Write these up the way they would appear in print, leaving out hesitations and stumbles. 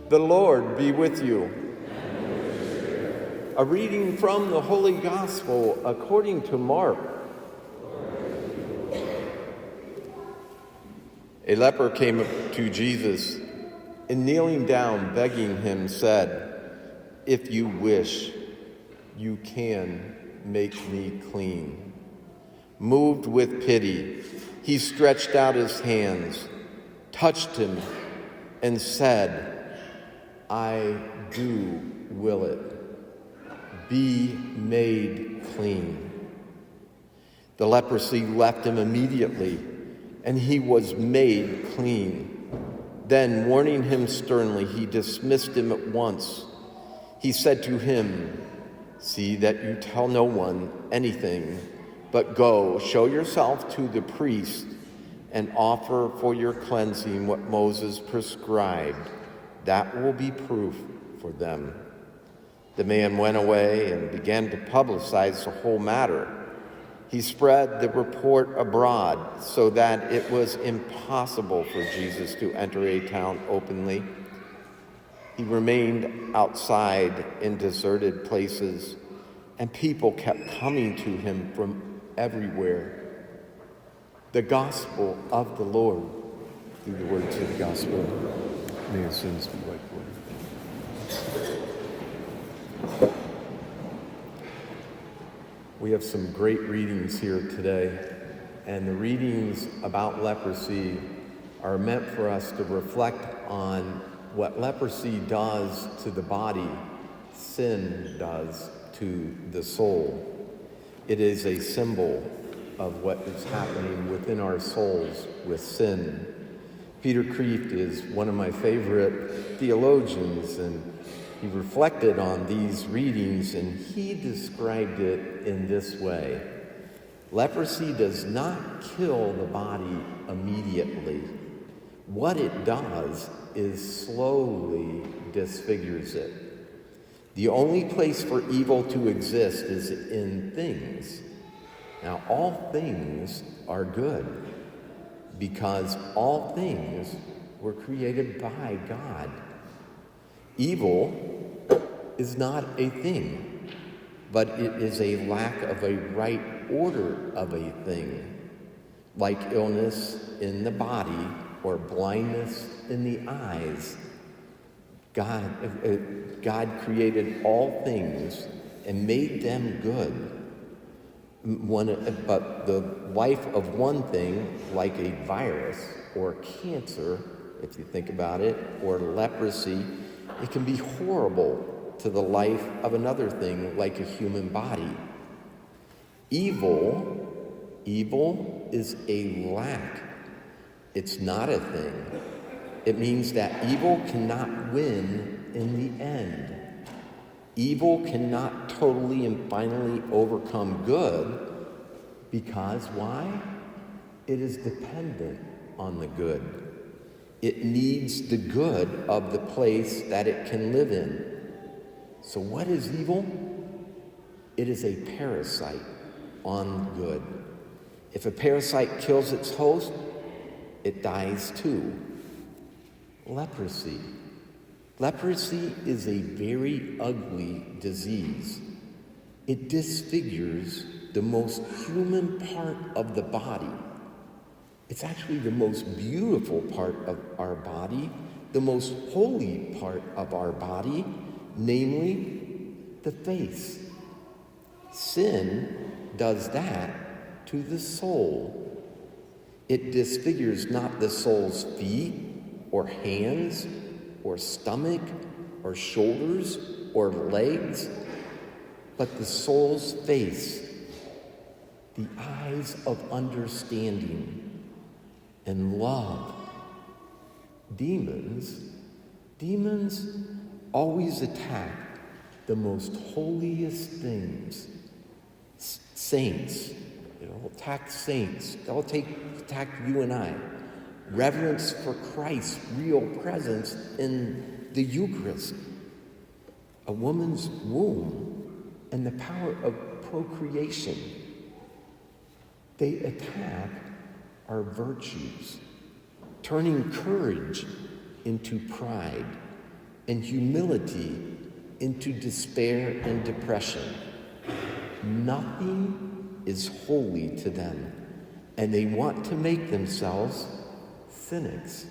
The Lord be with you. A reading from the Holy Gospel according to Mark. A leper came up to Jesus and kneeling down, begging him, said, "If you wish, you can make me clean." Moved with pity, he stretched out his hands, touched him, and said, "I do will it. Be made clean." The leprosy left him immediately, and he was made clean. Then, warning him sternly, he dismissed him at once. He said to him, "See that you tell no one anything, but go, show yourself to the priest, and offer for your cleansing what Moses prescribed. That will be proof for them." The man went away and began to publicize the whole matter. He spread the report abroad so that it was impossible for Jesus to enter a town openly. He remained outside in deserted places, and people kept coming to him from everywhere. The gospel of the Lord. Through the words of the gospel, may our sins be wiped away. We have some great readings here today, and the readings about leprosy are meant for us to reflect on what leprosy does to the body, sin does to the soul. It is a symbol of what is happening within our souls with sin. Peter Kreeft is one of my favorite theologians, and he reflected on these readings, and he described it in this way. Leprosy does not kill the body immediately. What it does is slowly disfigures it. The only place for evil to exist is in things. Now, all things are good because all things were created by God. Evil is not a thing, but it is a lack of a right order of a thing, like illness in the body or blindness in the eyes. God created all things and made them good. But the life of one thing, like a virus or cancer, if you think about it, or leprosy, it can be horrible to the life of another thing, like a human body. Evil is a lack. It's not a thing. It means that evil cannot win in the end. Evil cannot totally and finally overcome good because why? It is dependent on the good. It needs the good of the place that it can live in. So what is evil? It is a parasite on good. If a parasite kills its host, it dies too. Leprosy. Leprosy is a very ugly disease. It disfigures the most human part of the body. It's actually the most beautiful part of our body, the most holy part of our body, namely the face. Sin does that to the soul. It disfigures not the soul's feet or hands or stomach or shoulders or legs, but the soul's face, the eyes of understanding and love. Demons always attack the most holiest things. Saints, they'll attack saints. They'll attack you and I. Reverence for Christ's real presence in the Eucharist. A woman's womb and the power of procreation. They attack our virtues, turning courage into pride and humility into despair and depression. Nothing is holy to them, and they want to make themselves cynics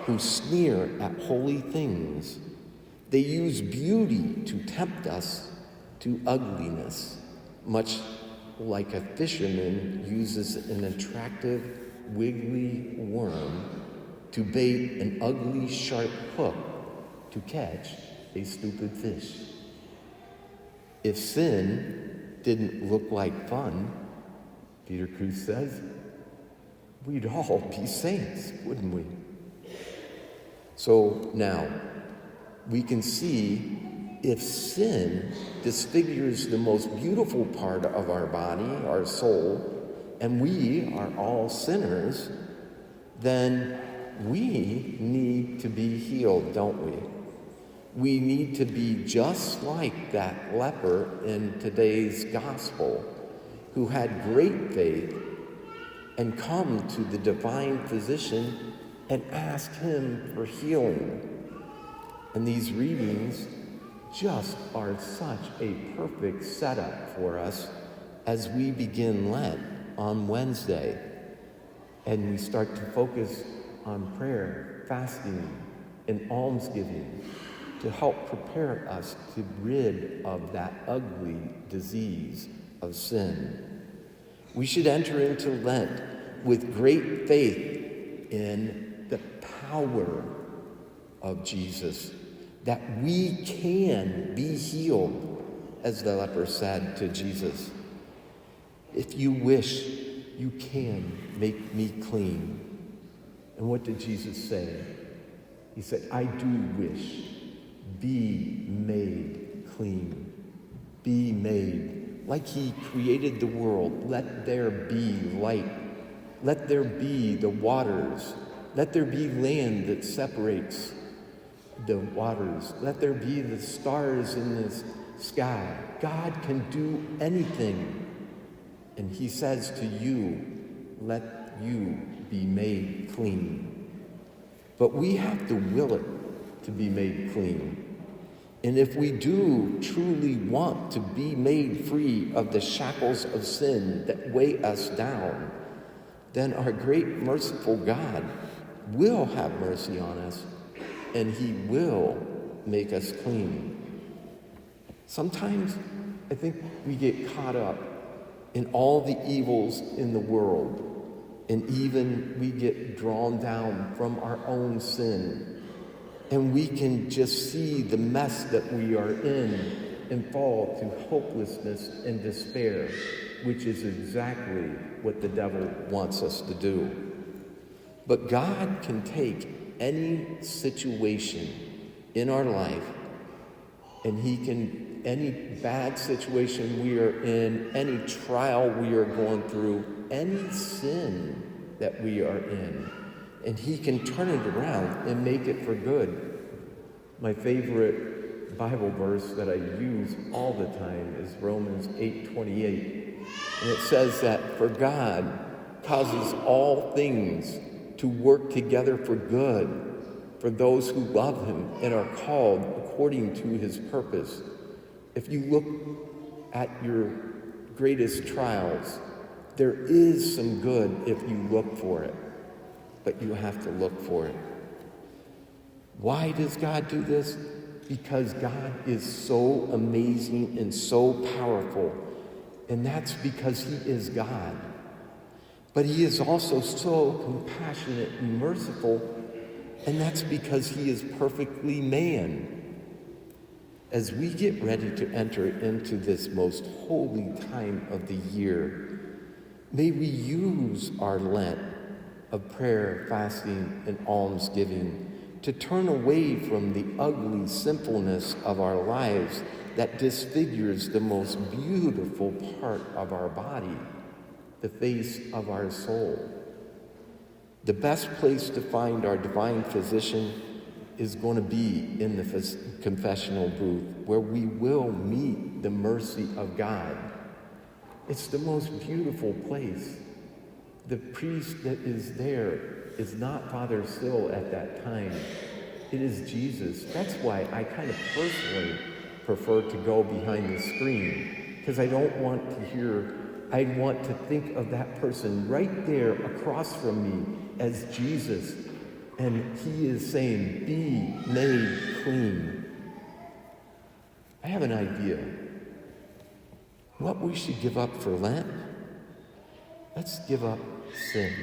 who sneer at holy things. They use beauty to tempt us to ugliness, much like a fisherman uses an attractive, wiggly worm to bait an ugly, sharp hook to catch a stupid fish. If sin didn't look like fun, Peter Kreeft says, we'd all be saints, wouldn't we? So now, we can see if sin disfigures the most beautiful part of our body, our soul, and we are all sinners, then we need to be healed, don't we? We need to be just like that leper in today's gospel who had great faith and come to the divine physician and ask him for healing. And these readings just are such a perfect setup for us as we begin Lent on Wednesday. And we start to focus on prayer, fasting, and almsgiving to help prepare us to rid of that ugly disease of sin. We should enter into Lent with great faith in the power of Jesus, that we can be healed, as the leper said to Jesus. If you wish, you can make me clean. And what did Jesus say? He said, I do wish, be made clean. Be made. Like he created the world, let there be light. Let there be the waters. Let there be land that separates the waters. Let there be the stars in the sky. God can do anything. And he says to you, let you be made clean. But we have to will it to be made clean. And if we do truly want to be made free of the shackles of sin that weigh us down, then our great merciful God will have mercy on us, and he will make us clean. Sometimes I think we get caught up in all the evils in the world, and even we get drawn down from our own sin, and we can just see the mess that we are in and fall to hopelessness and despair, which is exactly what the devil wants us to do. But God can take any situation in our life, and he can, any bad situation we are in, any trial we are going through, any sin that we are in, and he can turn it around and make it for good. My favorite Bible verse that I use all the time is Romans 8:28. And it says that for God causes all things to work together for good for those who love him and are called according to his purpose. If you look at your greatest trials, there is some good if you look for it, but you have to look for it. Why does God do this? Because God is so amazing and so powerful, and that's because he is God. But he is also so compassionate and merciful, and that's because he is perfectly man. As we get ready to enter into this most holy time of the year, may we use our Lent of prayer, fasting, and almsgiving to turn away from the ugly sinfulness of our lives that disfigures the most beautiful part of our body, the face of our soul. The best place to find our divine physician is going to be in the confessional booth, where we will meet the mercy of God. It's the most beautiful place. The priest that is there is not Father Sill at that time. It is Jesus. That's why I kind of personally prefer to go behind the screen, because I don't want to hear, I want to think of that person right there across from me as Jesus. And he is saying, be made clean. I have an idea. What we should give up for Lent? Let's give up sin.